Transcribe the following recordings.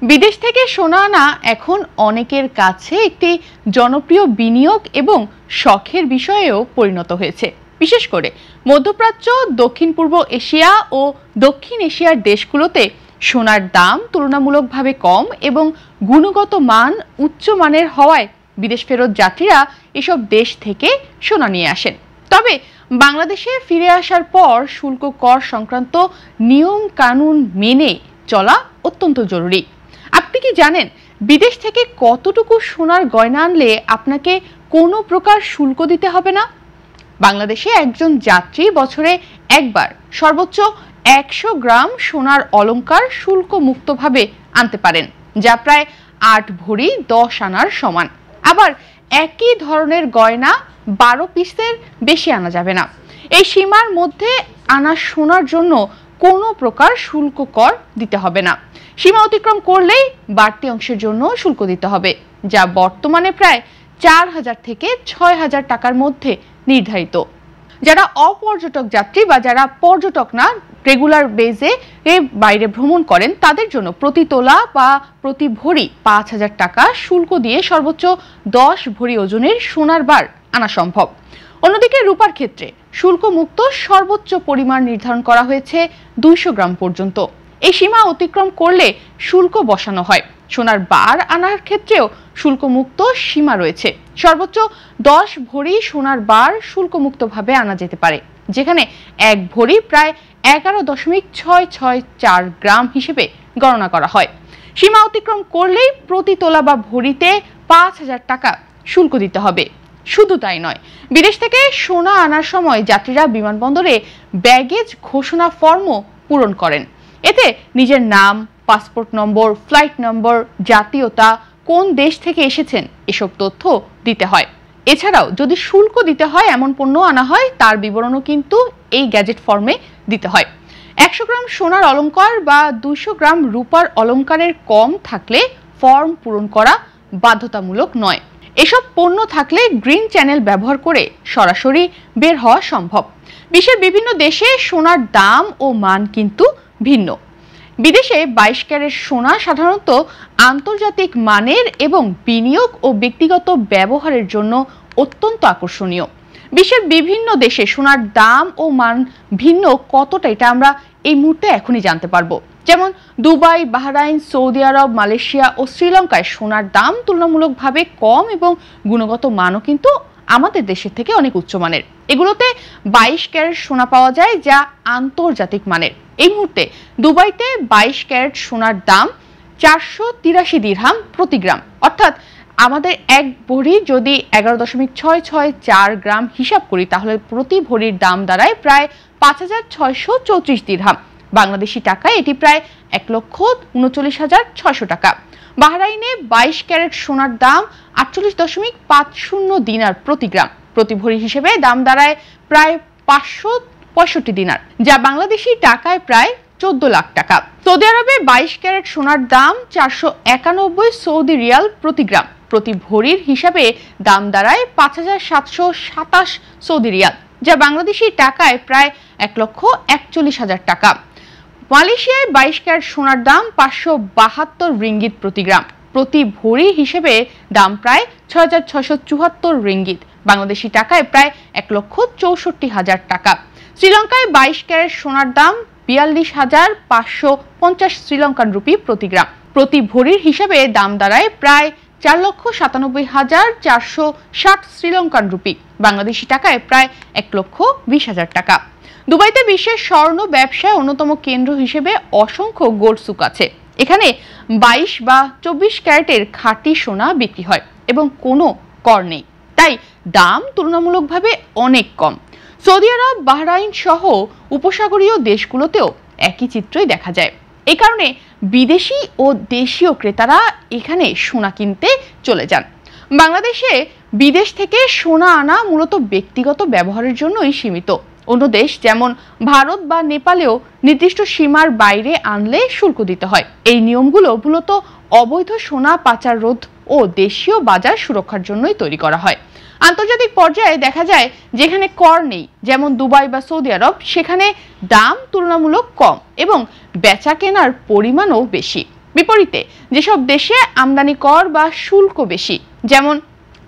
বিদেশ থেকে সোনা আনা এখন অনেকের কাছে একটি জনপ্রিয় বিনিয়োগ এবং শখের বিষয়েও পরিণত হয়েছে। বিশেষ করে মধ্যপ্রাচ্য, দক্ষিণ পূর্ব এশিয়া ও দক্ষিণ এশিয়ার দেশগুলোতে সোনার দাম তুলনামূলকভাবে কম এবং গুণগত মান উচ্চমানের হওয়ায় বিদেশ ফেরত যাত্রীরা এসব দেশ থেকে সোনা নিয়ে আসেন। তবে বাংলাদেশে ফিরে আসার পর শুল্ক কর সংক্রান্ত নিয়ম কানুন মেনে চলা অত্যন্ত জরুরি। আপনি কি জানেন বিদেশ থেকে কতটুকু সোনার গয়না আনলে আপনাকে কোনো প্রকার শুল্ক দিতে হবে না? বাংলাদেশে একজন যাত্রী বছরে একবার সর্বোচ্চ 100 গ্রাম সোনার অলংকার শুল্ক মুক্তভাবে আনতে পারেন, যা প্রায় 8 ভরি 10 আনার সমান। আবার একই ধরনের গয়না 12 পিসের বেশি আনা যাবে না। এই সীমার মধ্যে আনা সোনার জন্য কোনো প্রকার শুল্ক কর দিতে হবে না। সীমা অতিক্রম করলেই বাড়তি অংশের জন্য শুল্ক দিতে হবে, যা বর্তমানে প্রায় 4000 থেকে 6000 টাকার মধ্যে নির্ধারিত। যারা অপর্যটক যাত্রী বা যারা পর্যটক না, রেগুলার বেজে বাইরে ভ্রমণ করেন, তাদের জন্য প্রতি তোলা বা প্রতি ভরি 5000 টাকা শুল্ক দিয়ে সর্বোচ্চ 10 ভরি ওজনের সোনার বার আনা সম্ভব। অন্যদিকে রূপার ক্ষেত্রে শুল্ক মুক্ত সর্বোচ্চ পরিমাণ নির্ধারণ করা হয়েছে 200 গ্রাম পর্যন্ত। এই সীমা অতিক্রম করলে শুল্ক বসানো হয়। সোনার বার আনার ক্ষেত্রেও শুল্কমুক্ত সীমা রয়েছে। সর্বোচ্চ 10 ভরি সোনার বার শুল্কমুক্তভাবে আনা যেতে পারে, যেখানে 1 ভরি প্রায় 11.664 গ্রাম হিসেবে গণনা করা হয়। সীমা অতিক্রম করলেই প্রতি তোলা বা ভরিতে 5000 টাকা শুল্ক দিতে হবে। শুধু তাই নয়, বিদেশ থেকে সোনা আনার সময় যাত্রীরা বিমানবন্দরে ব্যাগেজ ঘোষণা ফর্মও পূরণ করেন। এতে নিজের নাম, পাসপোর্ট নম্বর, ফ্লাইট নম্বর, জাতীয়তা, কোন দেশ থেকে এসেছেন এসব তথ্য দিতে হয়। এছাড়াও যদি শুল্ক দিতে হয় এমন পণ্য আনা হয়, তার বিবরণও কিন্তু এই গ্যাজেট ফর্মে দিতে হয়। 100 গ্রাম সোনার অলংকার বা 200 গ্রাম রূপার অলংকারের কম থাকলে ফর্ম পূরণ করা বাধ্যতামূলক নয়। এসব পণ্য থাকলে গ্রিন চ্যানেল ব্যবহার করে সরাসরি বের হওয়া সম্ভব। বিশ্বের বিভিন্ন দেশে সোনার দাম ও মান কিন্তু ভিন্ন। বিদেশে 22 ক্যারেট সোনা সাধারণত আন্তর্জাতিক মানের এবং বিনিয়োগ ও ব্যক্তিগত ব্যবহারের জন্য অত্যন্ত আকর্ষণীয়। বিশ্বের বিভিন্ন দেশে সোনার দাম ও মান ভিন্ন কতটা, এটা আমরা এই মুহূর্তে এখনই জানতে পারবো। যেমন দুবাই, বাহরাইন, সৌদি আরব, মালয়েশিয়া ও শ্রীলঙ্কায় সোনার দাম তুলনামূলকভাবে কম এবং গুণগত মানও কিন্তু আমাদের দেশের থেকে অনেক উচ্চমানের। এগুলোতে 22 ক্যারেট সোনা পাওয়া যায়, যা আন্তর্জাতিক মানের। এই মুহূর্তে দুবাইতে 22 ক্যারেট সোনার দাম 483 দিরহাম প্রতি গ্রাম, অর্থাৎ আমাদের 1 ভরি যদি 11.664 গ্রাম হিসাব করি, তাহলে প্রতি ভরির দাম দাঁড়ায় প্রায় 5634 দিরহাম। বাংলাদেশি টাকায় এটি প্রায় 1,39,600 টাকা। বাহরাইনে 22 ক্যারেট সোনার দাম 48.50 দিনার প্রতি গ্রাম। প্রতি ভরি হিসেবে দাম দাঁড়ায় প্রায় 565 দিনার, যা বাংলাদেশি টাকায় প্রায় 14 লাখ টাকা। সৌদি আরবে 22 ক্যারেট সোনার দাম 491 সৌদি রিয়াল প্রতি গ্রাম। প্রতি ভরির হিসাবে দাম দাঁড়ায় 5727 সৌদি রিয়াল, যা বাংলাদেশি টাকায় প্রায় 1,41,000 টাকা। মালয়েশিয়ায় 22 ক্যারেট সোনার দাম 572 রিঙ্গিত প্রতি গ্রাম। প্রতি ভরি হিসেবে দাম প্রায় 6674 রিঙ্গিত, বাংলাদেশি টাকায় প্রায় 1,64,000 টাকা। শ্রীলঙ্কায় 22 ক্যারেট সোনার দাম 42,550 শ্রীলঙ্কান রুপি প্রতি গ্রাম। প্রতি ভরির হিসাবে দাম দাঁড়ায় প্রায় 4,97,460 শ্রীলঙ্কান রুপি, বাংলাদেশি টাকায় প্রায় 1,20,000 টাকা। দুবাইতে বিশ্বের স্বর্ণ ব্যবসায় অন্যতম কেন্দ্র হিসেবে অসংখ্য গোল্ড সুক আছে। এখানে 22 বা 24 ক্যারেটের খাঁটি সোনা বিক্রি হয় এবং কোনো কর নেই, তাই দাম তুলনামূলকভাবে অনেক কম। সৌদি আরব, বাহরাইন সহ উপসাগরীয় দেশগুলোতেও একই চিত্রই দেখা যায়। এই কারণে বিদেশি ও দেশীয় ক্রেতারা এখানে সোনা কিনতে চলে যান। বাংলাদেশে বিদেশ থেকে সোনা আনা মূলত ব্যক্তিগত ব্যবহারের জন্যই সীমিত। অন্য দেশ যেমন ভারত বা নেপালেও নির্দিষ্ট সীমার বাইরে আনলে শুল্ক দিতে হয়। এই নিয়মগুলো মূলত অবৈধ সোনা পাচার রোধ ও দেশীয় বাজার সুরক্ষার জন্যই তৈরি করা হয়। আন্তর্জাতিক পর্যায়ে দেখা যায় যেখানে কর নেই, যেমন দুবাই বা সৌদি আরব, সেখানে দাম তুলনামূলক কম এবং বেচা কেনার পরিমাণও বেশি। বিপরীতে যেসব দেশে আমদানি কর বা শুল্ক বেশি, যেমন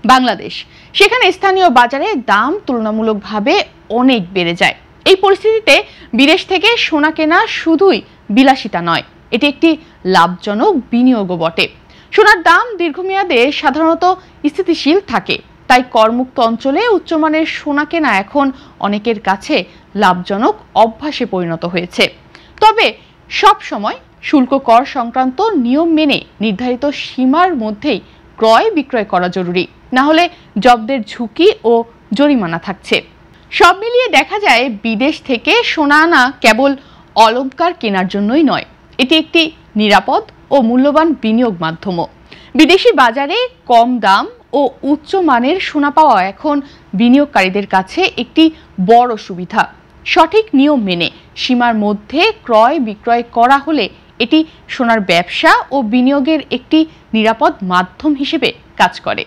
বাংলাদেশ, সেখানে স্থানীয় বাজারে দাম তুলনামূলকভাবে অনেক বেড়ে যায়। এই পরিস্থিতিতে বিদেশ থেকে সোনা কেনা শুধুই বিলাসিতা নয়, এটি একটি লাভজনক বিনিয়োগও বটে। সোনার দাম দীর্ঘমেয়াদে সাধারণত স্থিতিশীল থাকে, তাই করমুক্ত অঞ্চলে উচ্চমানের সোনা কেনা এখন অনেকের কাছে লাভজনক অভ্যাসে পরিণত হয়েছে। তবে সব সময় শুল্ক কর সংক্রান্ত নিয়ম মেনে নির্ধারিত সীমার মধ্যেই ক্রয় বিক্রয় করা জরুরি, না হলে জব্দের ঝুঁকি ও জরিমানা থাকছে। সব মিলিয়ে দেখা যায় বিদেশ থেকে সোনা আনা কেবল অলংকার কেনার জন্যই নয়, এটি একটি নিরাপদ ও মূল্যবান বিনিয়োগ মাধ্যমও। বিদেশি বাজারে কম দাম ও উচ্চ মানের সোনা পাওয়া এখন বিনিয়োগকারীদের কাছে একটি বড় সুবিধা। সঠিক নিয়ম মেনে সীমার মধ্যে ক্রয় বিক্রয় করা হলে এটি সোনার ব্যবসা ও বিনিয়োগের একটি নিরাপদ মাধ্যম হিসেবে কাজ করে।